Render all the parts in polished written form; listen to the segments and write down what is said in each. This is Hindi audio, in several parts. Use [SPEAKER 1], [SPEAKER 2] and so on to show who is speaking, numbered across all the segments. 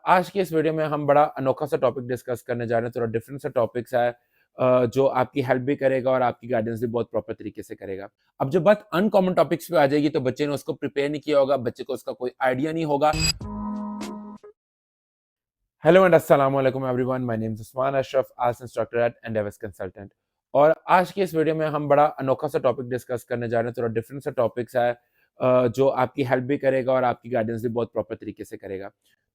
[SPEAKER 1] आज की इस वीडियो में हम बड़ा अनोखा सा टॉपिक डिस्कस करने जा रहे हैं। थोड़ा डिफरेंट सा टॉपिक्स है जो आपकी हेल्प भी करेगा और आपकी गाइडेंस भी बहुत प्रॉपर तरीके से करेगा। अब जब बात अनकॉमन टॉपिक्स पे आ जाएगी तो बच्चे ने उसको प्रिपेयर नहीं किया होगा, बच्चे को उसका कोई आइडिया नहीं होगा। हेलो एंड अस्सलाम वालेकुम everyone, my name is Usman Ashraf, arts instructor at endeavours consultant. और आज की इस वीडियो में हम बड़ा अनोखा सा टॉपिक डिस्कस करने जा रहे हैं। थोड़ा डिफरेंट सा टॉपिक्स है जो आपकी हेल्प भी करेगा और आपकी गाइडेंस भी बहुत प्रॉपर तरीके से करेगा।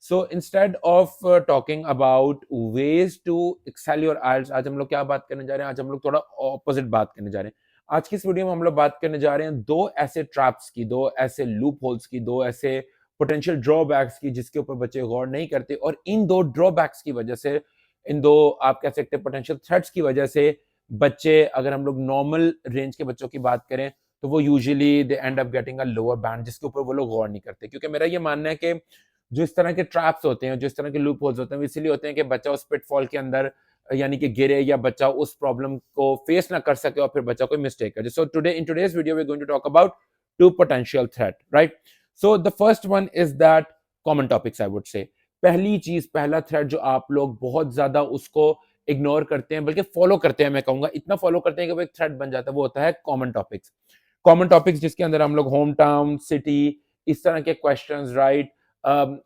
[SPEAKER 1] So instead of talking about ways to excel your IELTS, आज हम लोग क्या बात करने जा रहे हैं? आज हम लोग थोड़ा ऑपोजिट बात करने जा रहे हैं। आज की इस वीडियो में हम लोग बात करने जा रहे हैं दो ऐसे ट्रैप्स की, दो ऐसे लूप होल्स की, दो ऐसे पोटेंशियल ड्रॉबैक्स की जिसके ऊपर बच्चे गौर नहीं करते। और इन दो ड्रॉबैक्स की वजह से, इन दो आप कह सकते हैं पोटेंशियल थ्रेट्स की वजह से बच्चे, अगर हम लोग नॉर्मल रेंज के बच्चों की बात करें तो वो usually they and up getting a lower band, जिसके ऊपर वो लोग गौर नहीं करते। क्योंकि मेरा ये मानना है कि जो इस तरह के ट्रैप्स होते हैं, जो इस तरह के लूप होल्स होते हैं, इसलिए होते हैं कि बच्चा उस पिटफॉल के अंदर यानी कि गिरे या बच्चा उस प्रॉब्लम को फेस ना कर सके और फिर बच्चा कोई मिस्टेक करे। So today in today's video we are going to talk about two potential threat, right? So the first one is that common topics, I would say. पहली चीज, पहला थ्रेड जो आप लोग बहुत ज्यादा उसको इग्नोर करते हैं, बल्कि फॉलो करते हैं, मैं कहूंगा इतना फॉलो करते हैं कि वो एक थ्रेड बन जाता है, वो होता है कॉमन टॉपिक्स। कॉमन टॉपिक्स जिसके अंदर हम लोग होम टाउन, सिटी, इस तरह के क्वेश्चंस, राइट,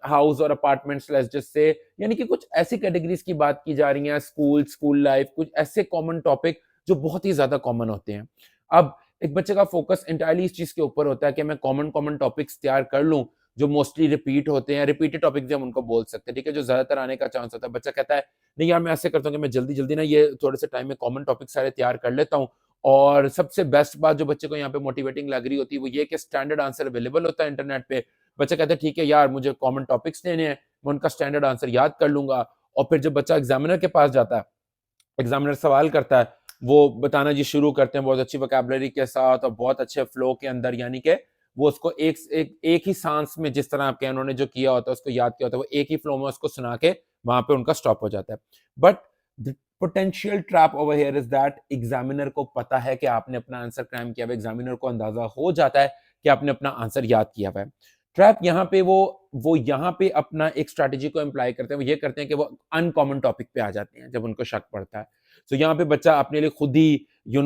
[SPEAKER 1] हाउस और अपार्टमेंट्स, जिससे यानी कि कुछ ऐसी कैटेगरीज की बात की जा रही है, स्कूल, स्कूल लाइफ, कुछ ऐसे कॉमन टॉपिक जो बहुत ही ज्यादा कॉमन होते हैं। अब एक बच्चे का फोकस इंटायरली इस चीज के ऊपर होता है कि मैं कॉमन कॉमन टॉपिक्स तैयार कर लूं जो मोस्टली रिपीट होते हैं, रिपीटेड टॉपिक जो हम उनको बोल सकते हैं, ठीक है, जो ज्यादातर आने का चांस होता है। बच्चा कहता है नहीं यार, मैं ऐसे करता हूँ कि मैं जल्दी जल्दी ना ये थोड़े से टाइम में कॉमन टॉपिक सारे तैयार कर लेता हूँ। और सबसे बेस्ट बात जो बच्चे को यहाँ पे मोटिवेटिंग लग रही होती है वो ये कि स्टैंडर्ड आंसर अवेलेबल होता है इंटरनेट पे। बच्चा कहता है ठीक है यार, मुझे कॉमन टॉपिक्स लेने हैं, मैं उनका स्टैंडर्ड आंसर याद कर लूंगा। और फिर जब बच्चा एग्जामिनर के पास जाता है, एग्जामिनर सवाल करता है, वो बताना जी शुरू करते हैं बहुत अच्छी वोकैबुलरी के साथ और बहुत अच्छे फ्लो के अंदर, यानी कि वो उसको एक ही सांस में, जिस तरह आपके उन्होंने जो किया होता है उसको याद किया होता है, वो एक ही फ्लो में उसको सुना के वहां पे उनका स्टॉप हो जाता है। But the potential trap over here is that examiner को पता है कि आपने अपना आंसर क्राइम किया हुआ है, एग्जामिनर को अंदाजा हो जाता है कि आपने अपना आंसर याद किया हुआ है। ट्रैप यहाँ पे वो यहाँ पे अपना एक स्ट्रैटेजी को एम्प्लॉय करते हैं, वो ये करते हैं कि वो अनकॉमन टॉपिक पे आ जाते हैं जब उनको शक पड़ता है। तो यहाँ पे बच्चा अपने लिए खुद ही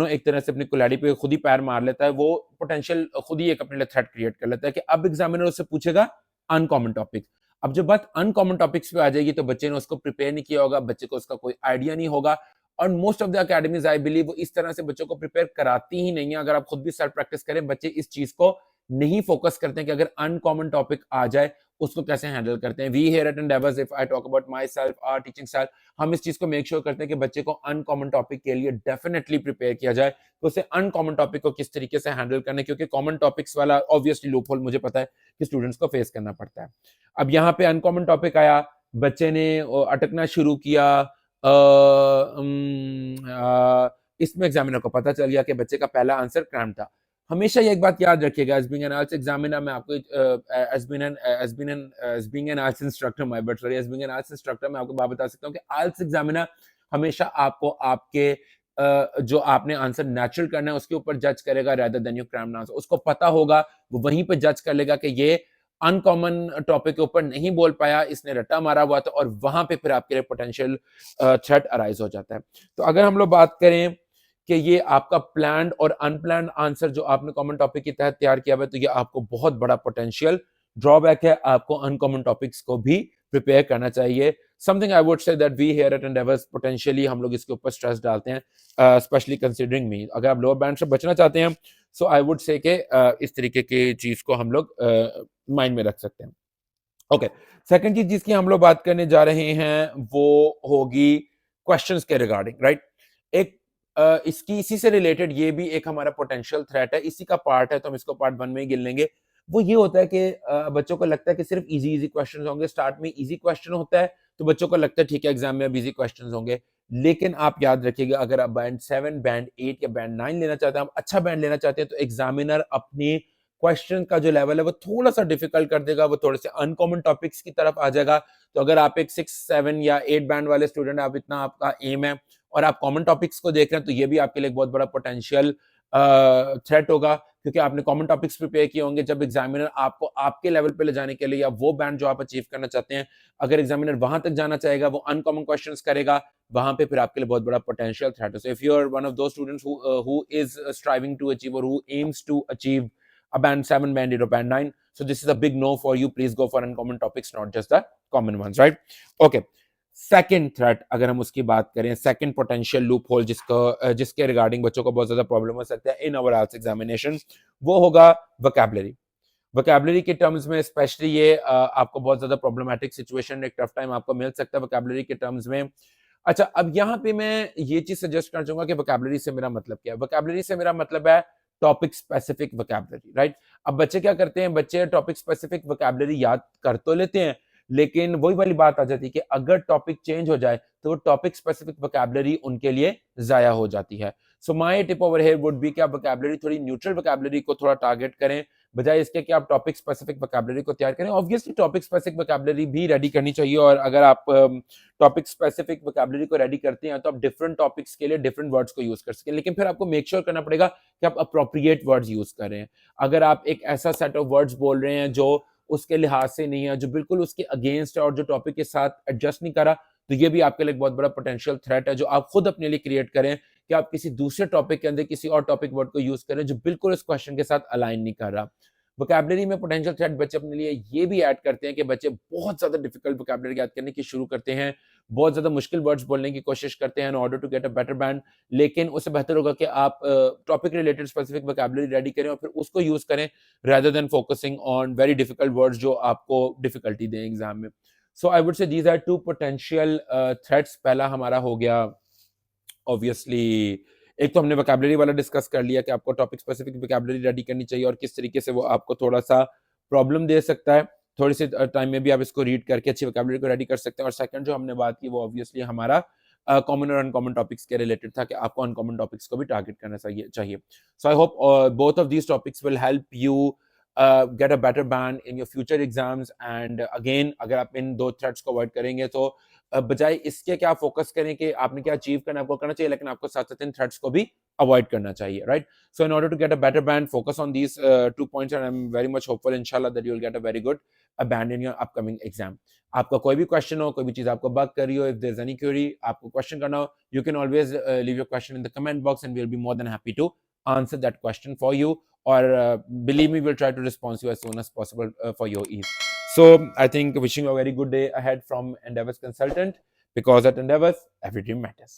[SPEAKER 1] एक तरह से अपनी कुल्हाड़ी पे खुद ही पैर मार लेता है, वो पोटेंशियल खुद ही एक अपने लिए थ्रेट क्रिएट कर लेता है कि अब एग्जामिनर उससे पूछेगा अनकॉमन टॉपिक। अब जब बात अनकॉमन टॉपिक्स पे आ जाएगी तो बच्चे ने उसको प्रिपेयर नहीं किया होगा, बच्चे को उसका कोई आइडिया नहीं होगा। और most of the academies I believe वो इस तरह से बच्चों को प्रिपेयर कराती ही नहीं है। अगर आप खुद भी सेल्फ प्रैक्टिस करें, बच्चे इस चीज को नहीं फोकस करते हैं कि अगर अनकॉमन टॉपिक आ जाए उसको कैसे हैंडल करते हैं। We here at Endeavours, if I talk about myself, our teaching style, हम इस चीज को मेक श्योर करते हैं कि बच्चे को अनकॉमन टॉपिक के लिए डेफिनेटली प्रिपेयर किया जाए, तो उसे अनकॉमन टॉपिक को किस तरीके से हैंडल करना है, क्योंकि कॉमन टॉपिक्स वाला ऑब्वियसली लूप होल मुझे पता है कि स्टूडेंट्स को फेस करना पड़ता है। अब यहाँ पे अनकॉमन टॉपिक आया, बच्चे ने अटकना शुरू किया, इसमें एग्जामिनर को पता चल गया कि बच्चे का पहला आंसर क्रैम था। हमेशा ये एक बात याद रखिएगा, as being an arts examiner, मैं आपको as being an arts instructor, my but sorry, as being an arts instructor मैं आपको बात बता सकता हूँ कि आर्ट्स एग्जामिनर हमेशा आपको आपके जो आपने आंसर नेचुरल करना है उसके ऊपर जज करेगा rather than your crammed answer. उसको पता होगा, वो वहीं पे जज कर लेगा कि ये अनकॉमन टॉपिक के ऊपर नहीं बोल पाया, इसने रट्टा मारा हुआ था, और वहां पे फिर आपके लिए पोटेंशियल थ्रेट अराइज हो जाता है। तो अगर हम लोग बात करें कि ये आपका प्लान्ड और अनप्लान्ड आंसर जो आपने कॉमन टॉपिक के तहत तैयार किया हुआ है, तो ये आपको बहुत बड़ा पोटेंशियल ड्रॉबैक है। आपको अनकॉमन टॉपिक्स को भी प्रिपेयर करना चाहिए। Something I would say that we here at Endeavours potentially हम लोग इसके ऊपर स्ट्रेस डालते हैं, स्पेशली कंसीडरिंग मी। अगर आप लोअर बैंड से बचना चाहते हैं, सो आई वुड से कि इस तरीके की चीज को हम लोग माइंड में रख सकते हैं। ओके, सेकंड चीज जिसकी हम लोग बात करने जा रहे हैं वो होगी क्वेश्चंस के रिगार्डिंग, राइट? एक इसकी इसी से रिलेटेड ये भी एक हमारा पोटेंशियल थ्रेट है, इसी का पार्ट है, तो हम इसको पार्ट 1 में ही गिन लेंगे। वो ये होता है कि बच्चों को लगता है कि सिर्फ इजी इजी क्वेश्चंस होंगे, स्टार्ट में इजी क्वेश्चन होता है तो बच्चों को लगता है ठीक है एग्जाम में अब इजी क्वेश्चंस होंगे। लेकिन आप याद रखिएगा, अगर आप बैंड 7, बैंड 8 या बैंड 9 लेना चाहते हैं, आप अच्छा बैंड लेना चाहते हैं, तो एग्जामिनर अपनी क्वेश्चन का जो लेवल है वो थोड़ा सा डिफिकल्ट कर देगा, वो थोड़े से अनकॉमन टॉपिक्स की तरफ आ जाएगा। तो अगर आप एक 6, 7 या 8 बैंड वाले स्टूडेंट, आप इतना आपका एम है और आप कॉमन टॉपिक्स को देख रहे हैं, तो ये भी आपके लिए एक बहुत बड़ा पोटेंशियल थ्रेट होगा, क्योंकि आपने कॉमन टॉपिक्स प्रिपेयर किए होंगे। जब एग्जामिनर आपको आपके लेवल पे ले जाने के लिए या वो बैंड जो आप अचीव करना चाहते हैं, अगर एग्जामिनर वहां तक जाना चाहेगा, वो अनकॉमन क्वेश्चंस करेगा, वहां पे फिर आपके लिए बहुत बड़ा पोटेंशियल थ्रेट है। So if you are one of those students who is striving to achieve or who aims to achieve a band 7, band 8 or band 9, so this is a big no for you. Please go for uncommon topics, not just the common ones, right? Okay. Second threat अगर हम उसकी बात करें, सेकेंड पोटेंशियल लूप होल जिसके रिगार्डिंग बच्चों को बहुत ज्यादा प्रॉब्लम हो सकता है इन अवर आइल्स एग्जामिनेशन, वो होगा वोकैबुलरी। वोकैबुलरी के टर्म्स में स्पेशली ये आपको बहुत ज्यादा प्रॉब्लमैटिक सिचुएशन, एक टफ टाइम आपको मिल सकता है वोकैबुलरी के टर्म्स में। अच्छा, अब यहाँ पे मैं ये चीज सजेस्ट करना चाहूंगा कि वोकैबुलरी से मेरा मतलब क्या है। वोकैबुलरी से मेरा मतलब है टॉपिक स्पेसिफिक वोकैबुलरी, राइट? अब बच्चे क्या करते हैं, बच्चे टॉपिक स्पेसिफिक वोकैबुलरी याद कर तो लेते हैं, लेकिन वही वाली बात आ जाती है कि अगर टॉपिक चेंज हो जाए तो वो टॉपिक स्पेसिफिक वोकैबुलरी उनके लिए जाया हो जाती है। So my tip over here would be कि आप वोकैबुलरी, थोड़ी न्यूट्रल वोकैबुलरी को थोड़ा टारगेट करें, बजाय इसके कि आप टॉपिक स्पेसिफिक वोकैबुलरी को तैयार करें। ऑब्वियसली टॉपिक स्पेसिफिक वोकैबुलरी भी रेडी करनी चाहिए, और अगर आप टॉपिक स्पेसिफिक वोकैबुलरी को रेडी करते हैं तो आप डिफरेंट टॉपिक्स के लिए डिफरेंट वर्ड्स को यूज कर सकें, लेकिन फिर आपको मेक श्योर करना पड़ेगा कि आप अप्रोप्रिएट वर्ड्स यूज करें। अगर आप एक ऐसा सेट ऑफ वर्ड्स बोल रहे हैं जो उसके लिहाज से नहीं है, जो बिल्कुल उसके अगेंस्ट है और जो टॉपिक के साथ एडजस्ट नहीं करा, तो ये भी आपके लिए एक बहुत बड़ा पोटेंशियल थ्रेट है जो आप खुद अपने लिए क्रिएट करें कि आप किसी दूसरे टॉपिक के अंदर किसी और टॉपिक वर्ड को यूज करें जो बिल्कुल इस क्वेश्चन के साथ अलाइन नहीं कर रहा। वोकैबुलरी में पोटेंशियल थ्रेट बच्चे अपने लिए ये भी ऐड करते हैं कि बच्चे बहुत ज्यादा डिफिकल्ट वोकैबुलरी याद करने की शुरू करते हैं, बहुत ज्यादा मुश्किल वर्ड्स बोलने की कोशिश करते हैं in order to get a better band. लेकिन उससे बेहतर होगा कि आप topic related specific vocabulary ready करें और फिर उसको यूज करें, rather than focusing on very difficult words जो आपको डिफिकल्टी दें एग्जाम में। So I would say these are two potential threats. पहला हमारा हो गया ऑब्वियसली, एक तो हमने वोकैबुलरी वाला डिस्कस कर लिया कि आपको टॉपिक स्पेसिफिक वोकैबुलरी रेडी करनी चाहिए और किस तरीके से वो आपको थोड़ा सा प्रॉब्लम दे सकता है। थोड़ी सी टाइम में भी आप इसको रीड करके अच्छी वोकैबुलरी को रेडी कर सकते हैं। और सेकंड जो हमने बात की वो ऑब्वियसली हमारा कॉमन और अनकॉमन टॉपिक्स के रिलेटेड था कि आपको अनकॉमन टॉपिक्स को भी टारगेट करना चाहिए। So I hope both of these topics will help you get a better band in your future exams, and again अगर आप इन दो थ्रेड्स को अवॉइड करेंगे तो बजाय इसके क्या फोकस करें कि आपने क्या अचीव करना आपको करना चाहिए, लेकिन आपको साथ साथ इन थ्रेड्स को भी अवॉइड करना चाहिए, right? So in order to get a better band, focus on these 2 points, and I am very much hopeful इंशाल्लाह that you will get a very good band in your upcoming exam. आपका कोई भी क्वेश्चन हो, कोई भी चीज आपको बग कर रही हो, if there is any query आपको क्वेश्चन करना हो, you can always leave your question in the comment box and we will be more than happy to answer that question for you, or believe me, we'll try to respond to you as soon as possible for your ease. So I think wishing you a very good day ahead from Endeavors Consultant, because at Endeavors every dream matters.